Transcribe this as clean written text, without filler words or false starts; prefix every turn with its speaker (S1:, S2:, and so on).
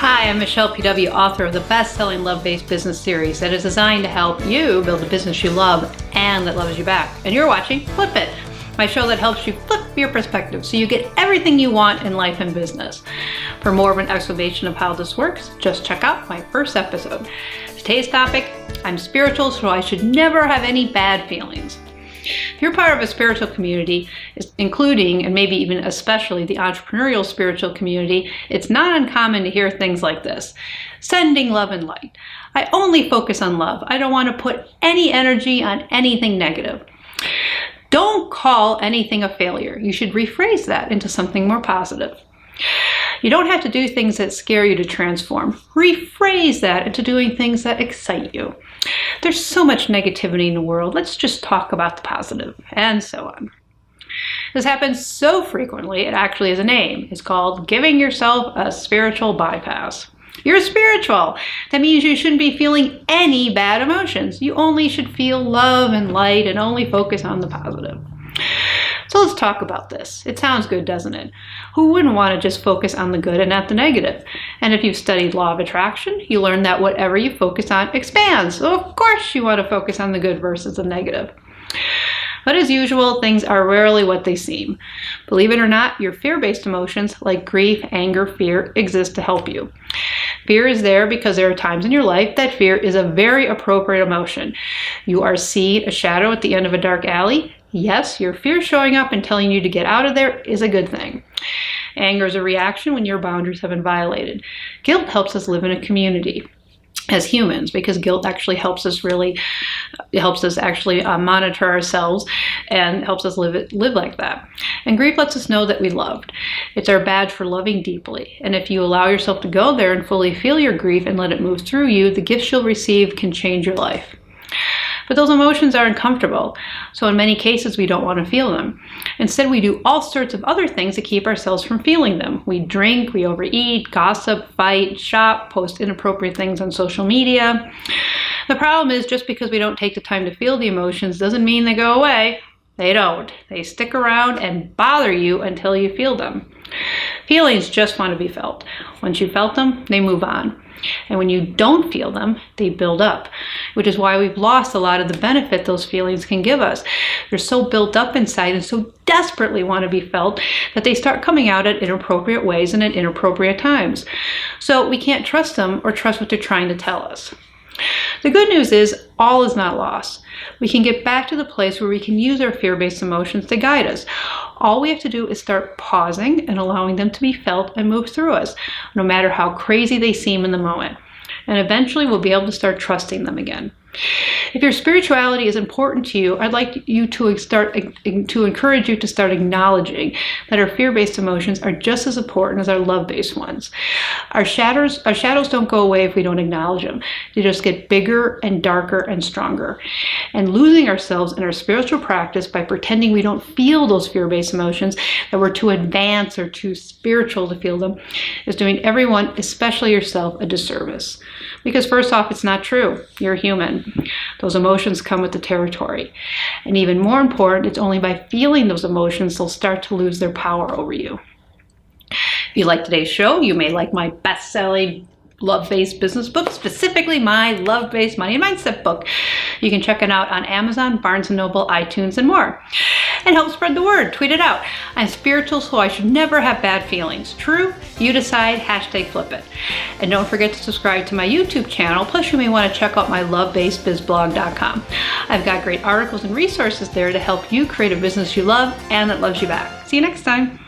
S1: Hi, I'm Michelle PW, author of the best-selling Love-Based Business series that is designed to help you build a business you love and that loves you back. And you're watching Flip It, my show that helps you flip your perspective so you get everything you want in life and business. For more of an explanation of how this works, just check out my first episode. Today's topic, I'm spiritual, so I should never have any bad feelings. If you're part of a spiritual community, including and maybe even especially the entrepreneurial spiritual community, it's not uncommon to hear things like this. Sending love and light. I only focus on love. I don't want to put any energy on anything negative. Don't call anything a failure. You should rephrase that into something more positive. You don't have to do things that scare you to transform. Rephrase that into doing things that excite you. There's so much negativity in the world. Let's just talk about the positive, and so on. This happens so frequently, it actually has a name. It's called giving yourself a spiritual bypass. You're spiritual. That means you shouldn't be feeling any bad emotions. You only should feel love and light and only focus on the positive. So let's talk about this. It sounds good, doesn't it? Who wouldn't want to just focus on the good and not the negative? And if you've studied law of attraction, you learn that whatever you focus on expands. So of course you want to focus on the good versus the negative. But as usual, things are rarely what they seem. Believe it or not, your fear-based emotions like grief, anger, fear exist to help you. Fear is there because there are times in your life that fear is a very appropriate emotion. You are seeing a shadow at the end of a dark alley. Yes, your fear showing up and telling you to get out of there is a good thing. Anger is a reaction when your boundaries have been violated. Guilt helps us live in a community as humans because guilt actually helps us monitor ourselves and helps us live like that. And grief lets us know that we loved. It's our badge for loving deeply. And if you allow yourself to go there and fully feel your grief and let it move through you, the gifts you'll receive can change your life. But those emotions are uncomfortable, so in many cases we don't want to feel them. Instead, we do all sorts of other things to keep ourselves from feeling them. We drink, we overeat, gossip, fight, shop, post inappropriate things on social media. The problem is just because we don't take the time to feel the emotions doesn't mean they go away. They don't. They stick around and bother you until you feel them. Feelings just want to be felt. Once you felt them, they move on. And when you don't feel them, they build up, which is why we've lost a lot of the benefit those feelings can give us. They're so built up inside and so desperately want to be felt that they start coming out at inappropriate ways and at inappropriate times. So we can't trust them or trust what they're trying to tell us. The good news is all is not lost. We can get back to the place where we can use our fear-based emotions to guide us. All we have to do is start pausing and allowing them to be felt and move through us, no matter how crazy they seem in the moment. And eventually we'll be able to start trusting them again. If your spirituality is important to you, I'd like you to encourage you to start acknowledging that our fear-based emotions are just as important as our love-based ones. Our shadows don't go away if we don't acknowledge them. They just get bigger and darker and stronger. And losing ourselves in our spiritual practice by pretending we don't feel those fear-based emotions, that we're too advanced or too spiritual to feel them, is doing everyone, especially yourself, a disservice. Because first off, it's not true. You're human. Those emotions come with the territory. And even more important, it's only by feeling those emotions they'll start to lose their power over you. If you like today's show, you may like my best-selling love-based business book, specifically my love-based money and mindset book. You can check it out on Amazon, Barnes & Noble, iTunes, and more. And help spread the word. Tweet it out. I'm spiritual, so I should never have bad feelings. True? You decide. #FlipIt. And don't forget to subscribe to my YouTube channel. Plus, you may want to check out my lovebasedbizblog.com. I've got great articles and resources there to help you create a business you love and that loves you back. See you next time.